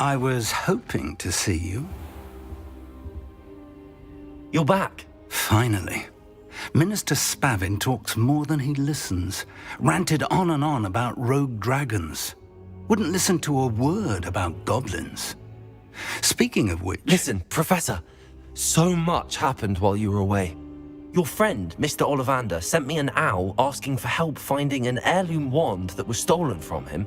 I was hoping to see you. You're back. Finally. Minister Spavin talks more than he listens. Ranted on and on about rogue dragons. Wouldn't listen to a word about goblins. Speaking of which... Listen, Professor. So much happened while you were away. Your friend, Mr. Ollivander, sent me an owl asking for help finding an heirloom wand that was stolen from him.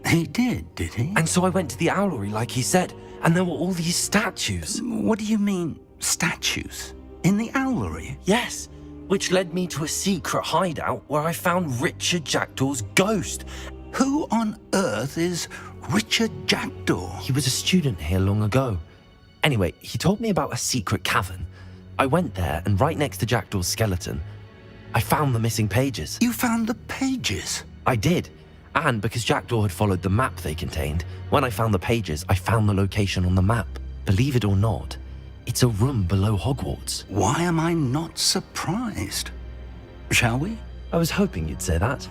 He did he? And so I went to the owlery like he said, and there were all these statues. What do you mean, statues? In the owlery? Yes, which led me to a secret hideout where I found Richard Jackdaw's ghost. Who on earth is Richard Jackdaw? He was a student here long ago. Anyway, he told me about a secret cavern. I went there, and right next to Jackdaw's skeleton, I found the missing pages. You found the pages? I did. And because Jackdaw had followed the map they contained, when I found the pages, I found the location on the map. Believe it or not, it's a room below Hogwarts. Why am I not surprised? Shall we? I was hoping you'd say that.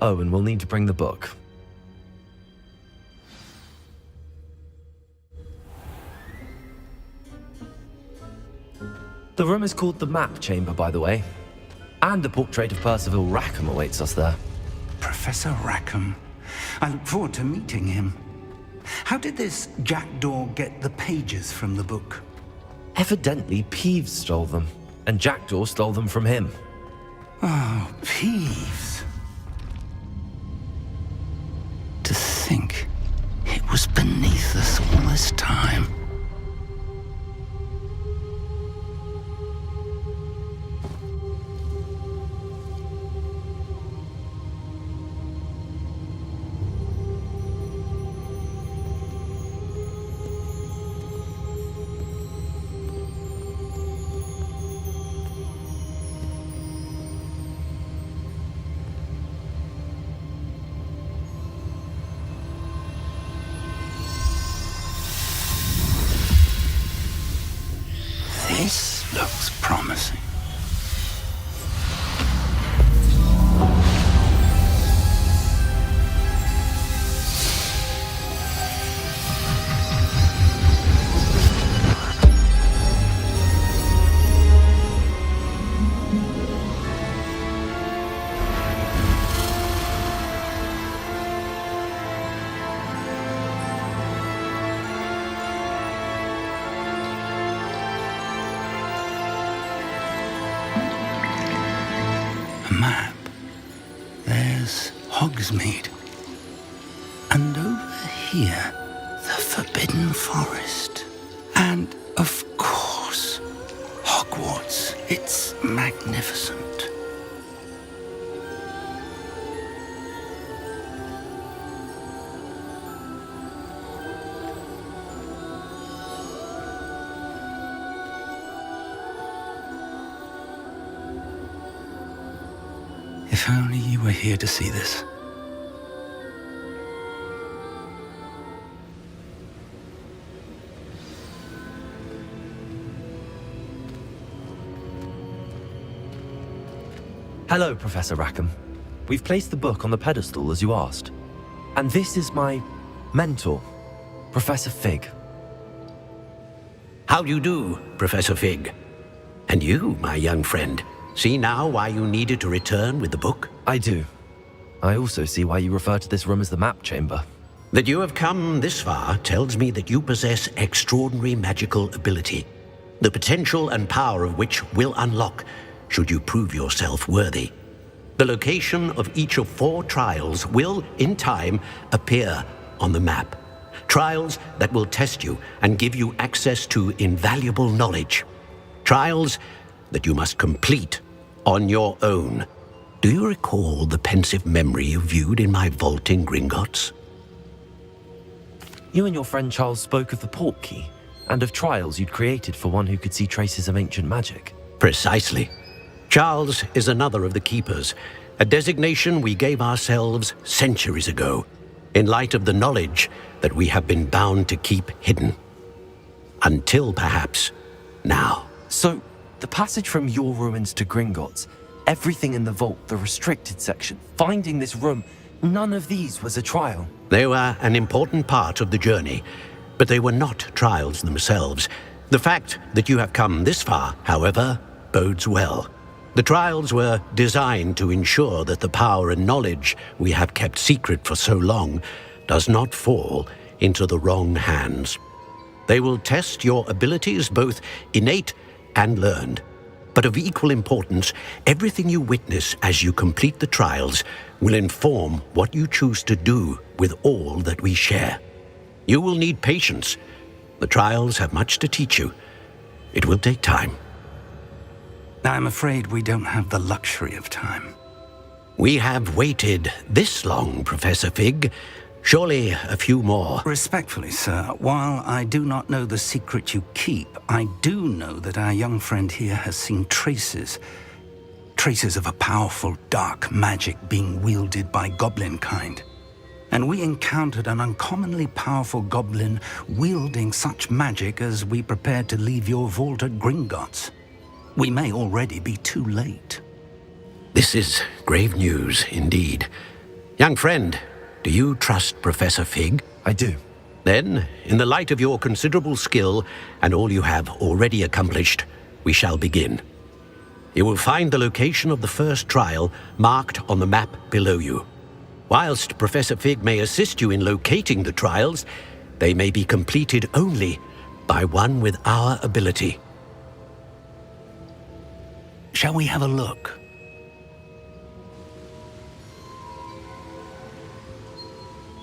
Oh, and we'll need to bring the book. The room is called the Map Chamber, by the way. And a portrait of Percival Rackham awaits us there. Professor Rackham. I look forward to meeting him. How did this Jackdaw get the pages from the book? Evidently, Peeves stole them, and Jackdaw stole them from him. Oh, Peeves. To think it was beneath us all this time. This looks promising. Map. There's Hogsmeade. And over here, the Forbidden Forest. And, of course, Hogwarts. It's magnificent. If only you were here to see this. Hello, Professor Rackham. We've placed the book on the pedestal as you asked. And this is my mentor, Professor Fig. How do you do, Professor Fig? And you, my young friend, see now why you needed to return with the book? I do. I also see why you refer to this room as the Map Chamber. That you have come this far tells me that you possess extraordinary magical ability, the potential and power of which will unlock should you prove yourself worthy. The location of each of 4 trials will, in time, appear on the map. Trials that will test you and give you access to invaluable knowledge. Trials that you must complete on your own. Do you recall the pensive memory you viewed in my vault in Gringotts? You and your friend Charles spoke of the Portkey and of trials you'd created for one who could see traces of ancient magic. Precisely. Charles is another of the Keepers, a designation we gave ourselves centuries ago, in light of the knowledge that we have been bound to keep hidden. Until perhaps now. So, the passage from your ruins to Gringotts, everything in the vault, the restricted section, finding this room, None of these was a trial. They were an important part of the journey, but they were not trials themselves. The fact that you have come this far, however, bodes well. The trials were designed to ensure that the power and knowledge we have kept secret for so long does not fall into the wrong hands. They will test your abilities, both innate and learned. But of equal importance, everything you witness as you complete the trials will inform what you choose to do with all that we share. You will need patience. The trials have much to teach you. It will take time. I'm afraid we don't have the luxury of time. We have waited this long, Professor Fig. Surely a few more. Respectfully, sir, while I do not know the secret you keep, I do know that our young friend here has seen traces of a powerful dark magic being wielded by goblin kind. And we encountered an uncommonly powerful goblin wielding such magic as we prepared to leave your vault at Gringotts. We may already be too late. This is grave news indeed. Young friend, do you trust Professor Fig? I do. Then, in the light of your considerable skill and all you have already accomplished, we shall begin. You will find the location of the first trial marked on the map below you. Whilst Professor Fig may assist you in locating the trials, they may be completed only by one with our ability. Shall we have a look?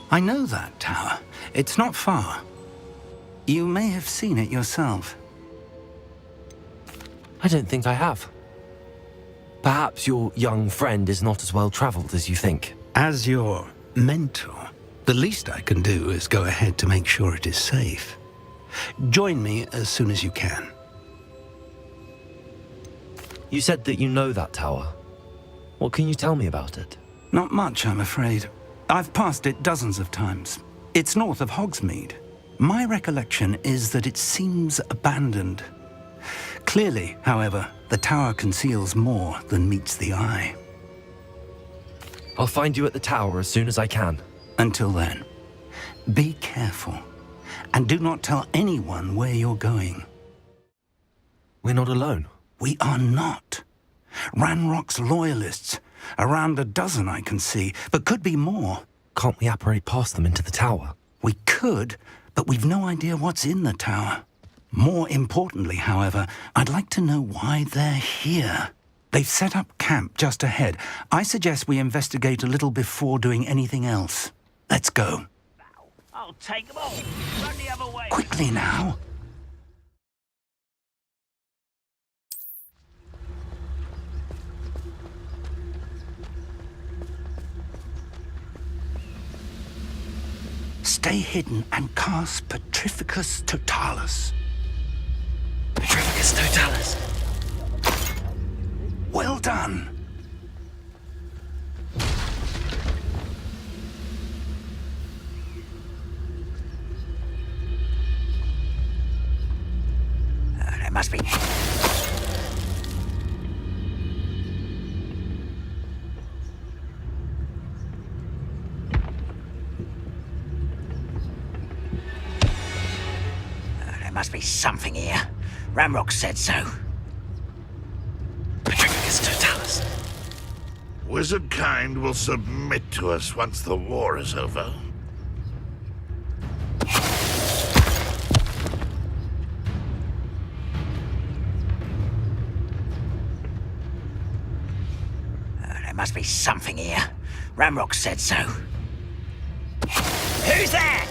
I know that tower. It's not far. You may have seen it yourself. I don't think I have. Perhaps your young friend is not as well traveled as you think. As your mentor, the least I can do is go ahead to make sure it is safe. Join me as soon as you can. You said that you know that tower. What can you tell me about it? Not much, I'm afraid. I've passed it dozens of times. It's north of Hogsmeade. My recollection is that it seems abandoned. Clearly, however, the tower conceals more than meets the eye. I'll find you at the tower as soon as I can. Until then, be careful, and do not tell anyone where you're going. We're not alone. We are not. Ranrock's loyalists. Around a dozen I can see, but could be more. Can't we apparate past them into the tower? We could, but we've no idea what's in the tower. More importantly, however, I'd like to know why they're here. They've set up camp just ahead. I suggest we investigate a little before doing anything else. Let's go. I'll take them all. Run the other way. Quickly now. Stay hidden and cast Petrificus Totalis. Petrificus Totalis. Well done. There must be. There must be something here. Ramrock said so. Petrificus Totalis. Wizard kind will submit to us once the war is over. There must be something here. Ramrock said so. Who's there?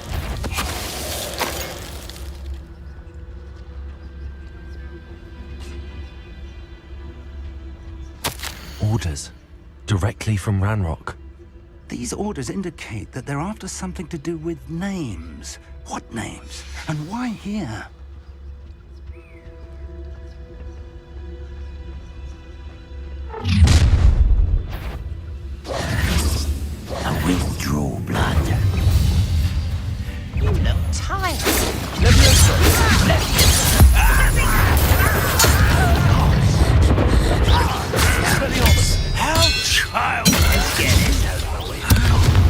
Orders. Directly from Ranrock. These orders indicate that they're after something to do with names. What names? And why here? A withdrawal blood. You look tired. How childish. Let's get this over with.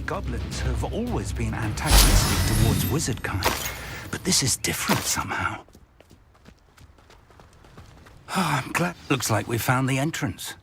goblins have always been antagonistic towards wizard kind, but this is different somehow. Oh, I'm glad. Looks like we found the entrance.